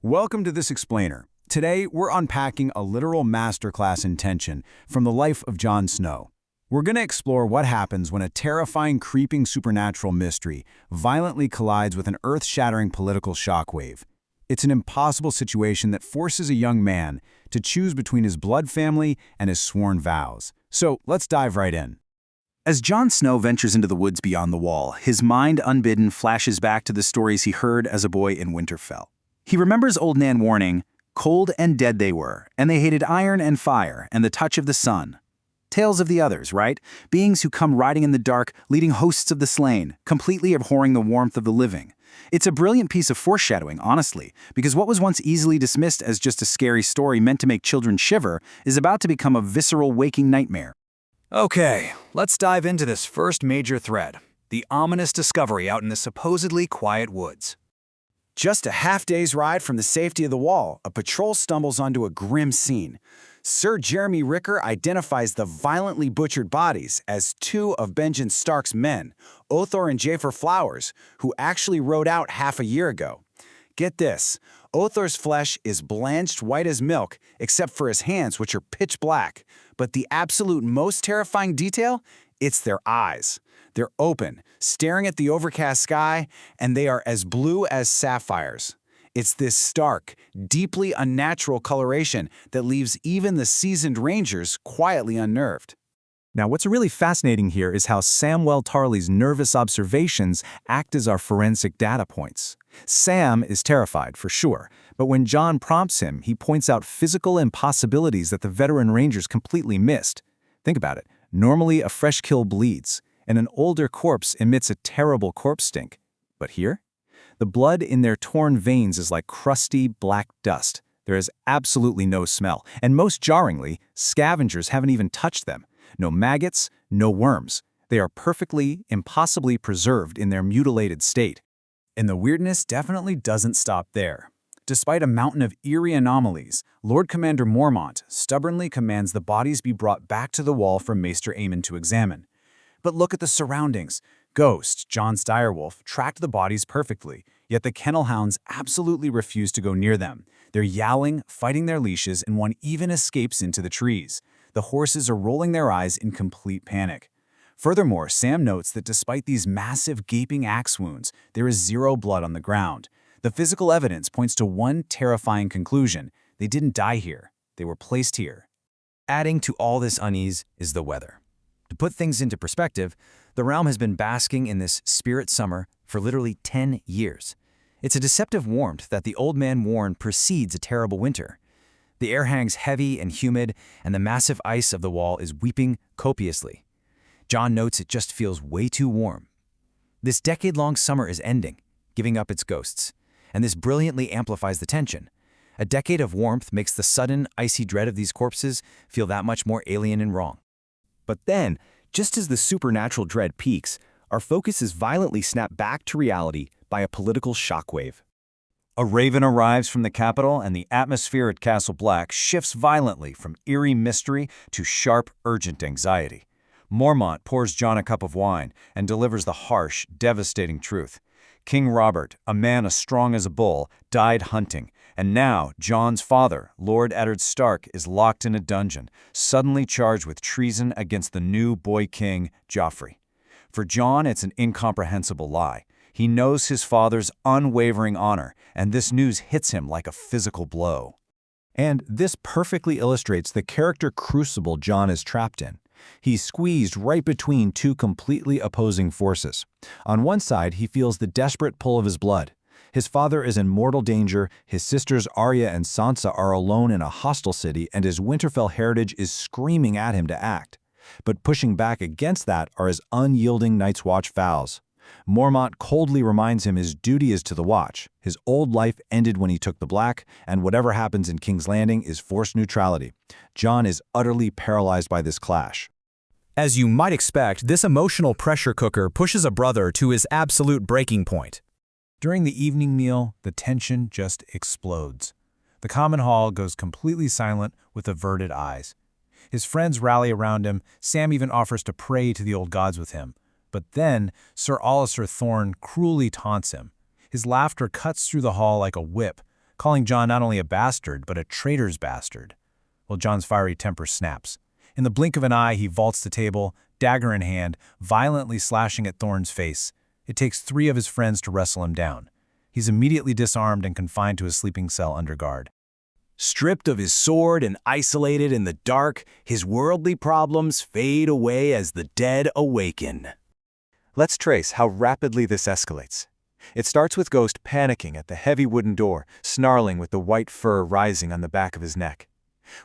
Welcome to This Explainer. Today, we're unpacking a literal masterclass in tension from the life of Jon Snow. We're going to explore what happens when a terrifying, creeping supernatural mystery violently collides with an earth-shattering political shockwave. It's an impossible situation that forces a young man to choose between his blood family and his sworn vows. So, let's dive right in. As Jon Snow ventures into the woods beyond the Wall, his mind unbidden flashes back to the stories he heard as a boy in Winterfell. He remembers Old Nan warning, "Cold and dead they were, and they hated iron and fire and the touch of the sun." Tales of the others, right? Beings who come riding in the dark, leading hosts of the slain, completely abhorring the warmth of the living. It's a brilliant piece of foreshadowing, honestly, because what was once easily dismissed as just a scary story meant to make children shiver is about to become a visceral waking nightmare. Okay, let's dive into this first major thread, the ominous discovery out in the supposedly quiet woods. Just a half-day's ride from the safety of the Wall, a patrol stumbles onto a grim scene. Sir Jeremy Ricker identifies the violently butchered bodies as two of Benjen Stark's men, Othor and Jafer Flowers, who actually rode out half a year ago. Get this, Othor's flesh is blanched white as milk, except for his hands, which are pitch black. But the absolute most terrifying detail? It's their eyes. They're open, staring at the overcast sky, and they are as blue as sapphires. It's this stark, deeply unnatural coloration that leaves even the seasoned rangers quietly unnerved. Now, what's really fascinating here is how Samwell Tarly's nervous observations act as our forensic data points. Sam is terrified, for sure, but when Jon prompts him, he points out physical impossibilities that the veteran rangers completely missed. Think about it. Normally, a fresh kill bleeds, and an older corpse emits a terrible corpse stink. But here? The blood in their torn veins is like crusty, black dust. There is absolutely no smell, and most jarringly, scavengers haven't even touched them. No maggots, no worms. They are perfectly, impossibly preserved in their mutilated state. And the weirdness definitely doesn't stop there. Despite a mountain of eerie anomalies, Lord Commander Mormont stubbornly commands the bodies be brought back to the Wall for Maester Aemon to examine. But look at the surroundings. Ghost, Jon's direwolf, tracked the bodies perfectly, yet the kennel hounds absolutely refuse to go near them. They're yowling, fighting their leashes, and one even escapes into the trees. The horses are rolling their eyes in complete panic. Furthermore, Sam notes that despite these massive gaping axe wounds, there is zero blood on the ground. The physical evidence points to one terrifying conclusion. They didn't die here. They were placed here. Adding to all this unease is the weather. To put things into perspective, the realm has been basking in this spirit summer for literally 10 years. It's a deceptive warmth that the old man warned precedes a terrible winter. The air hangs heavy and humid, and the massive ice of the Wall is weeping copiously. Jon notes it just feels way too warm. This decade-long summer is ending, giving up its ghosts, and this brilliantly amplifies the tension. A decade of warmth makes the sudden, icy dread of these corpses feel that much more alien and wrong. But then, just as the supernatural dread peaks, our focus is violently snapped back to reality by a political shockwave. A raven arrives from the capital, and the atmosphere at Castle Black shifts violently from eerie mystery to sharp, urgent anxiety. Mormont pours Jon a cup of wine and delivers the harsh, devastating truth. King Robert, a man as strong as a bull, died hunting, and now Jon's father, Lord Eddard Stark, is locked in a dungeon, suddenly charged with treason against the new boy king, Joffrey. For Jon, it's an incomprehensible lie. He knows his father's unwavering honor, and this news hits him like a physical blow. And this perfectly illustrates the character crucible Jon is trapped in. He's squeezed right between two completely opposing forces. On one side, he feels the desperate pull of his blood. His father is in mortal danger, his sisters Arya and Sansa are alone in a hostile city, and his Winterfell heritage is screaming at him to act. But pushing back against that are his unyielding Night's Watch vows. Mormont coldly reminds him his duty is to the Watch. His old life ended when he took the Black, and whatever happens in King's Landing is forced neutrality. Jon is utterly paralyzed by this clash. As you might expect, this emotional pressure cooker pushes a brother to his absolute breaking point. During the evening meal, the tension just explodes. The common hall goes completely silent with averted eyes. His friends rally around him. Sam even offers to pray to the old gods with him. But then Sir Alliser Thorne cruelly taunts him. His laughter cuts through the hall like a whip. calling Jon not only a bastard, but a traitor's bastard. Well, Jon's fiery temper snaps. In the blink of an eye, he vaults the table, dagger in hand, violently slashing at Thorne's face. It takes 3 of his friends to wrestle him down. He's immediately disarmed and confined to his sleeping cell under guard. Stripped of his sword and isolated in the dark, his worldly problems fade away as the dead awaken. Let's trace how rapidly this escalates. It starts with Ghost panicking at the heavy wooden door, snarling with the white fur rising on the back of his neck.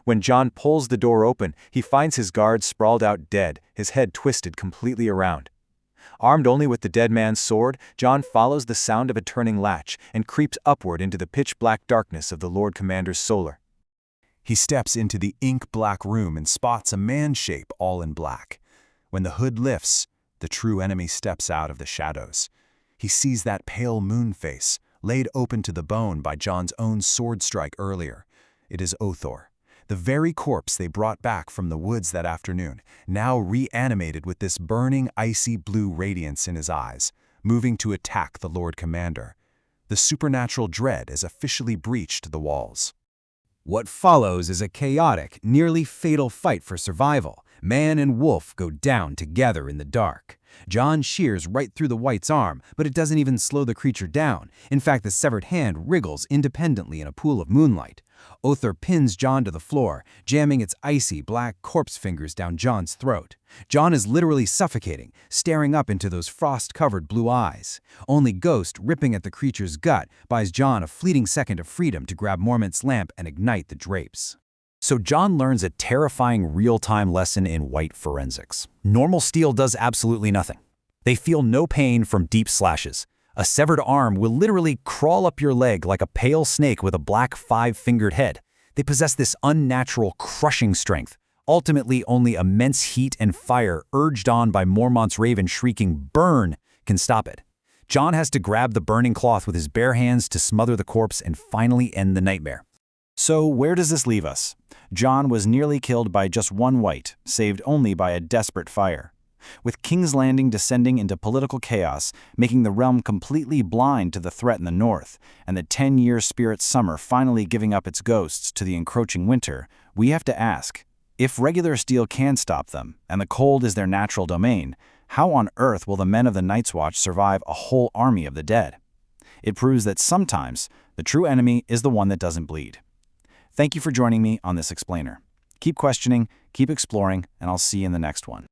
When Jon pulls the door open, he finds his guards sprawled out dead, his head twisted completely around. Armed only with the dead man's sword, Jon follows the sound of a turning latch and creeps upward into the pitch-black darkness of the Lord Commander's solar. He steps into the ink-black room and spots a man's shape all in black. When the hood lifts, the true enemy steps out of the shadows. He sees that pale moon face, laid open to the bone by Jon's own sword strike earlier. It is Othor, the very corpse they brought back from the woods that afternoon, now reanimated with this burning, icy blue radiance in his eyes, moving to attack the Lord Commander. The supernatural dread has officially breached the walls. What follows is a chaotic, nearly fatal fight for survival. Man and wolf go down together in the dark. Jon shears right through the Wight's arm, but it doesn't even slow the creature down. In fact, the severed hand wriggles independently in a pool of moonlight. Othor pins Jon to the floor, jamming its icy black corpse fingers down Jon's throat. Jon is literally suffocating, staring up into those frost-covered blue eyes. Only Ghost, ripping at the creature's gut, buys Jon a fleeting second of freedom to grab Mormont's lamp and ignite the drapes. So Jon learns a terrifying real-time lesson in Wight forensics. Normal steel does absolutely nothing. They feel no pain from deep slashes. A severed arm will literally crawl up your leg like a pale snake with a black 5-fingered head. They possess this unnatural, crushing strength. Ultimately, only immense heat and fire urged on by Mormont's raven shrieking "Burn!" can stop it. Jon has to grab the burning cloth with his bare hands to smother the corpse and finally end the nightmare. So where does this leave us? Jon was nearly killed by just one Wight, saved only by a desperate fire. With King's Landing descending into political chaos, making the realm completely blind to the threat in the north, and the 10-year spirit summer finally giving up its ghosts to the encroaching winter, we have to ask, if regular steel can stop them, and the cold is their natural domain, how on earth will the men of the Night's Watch survive a whole army of the dead? It proves that sometimes the true enemy is the one that doesn't bleed. Thank you for joining me on this explainer. Keep questioning, keep exploring, and I'll see you in the next one.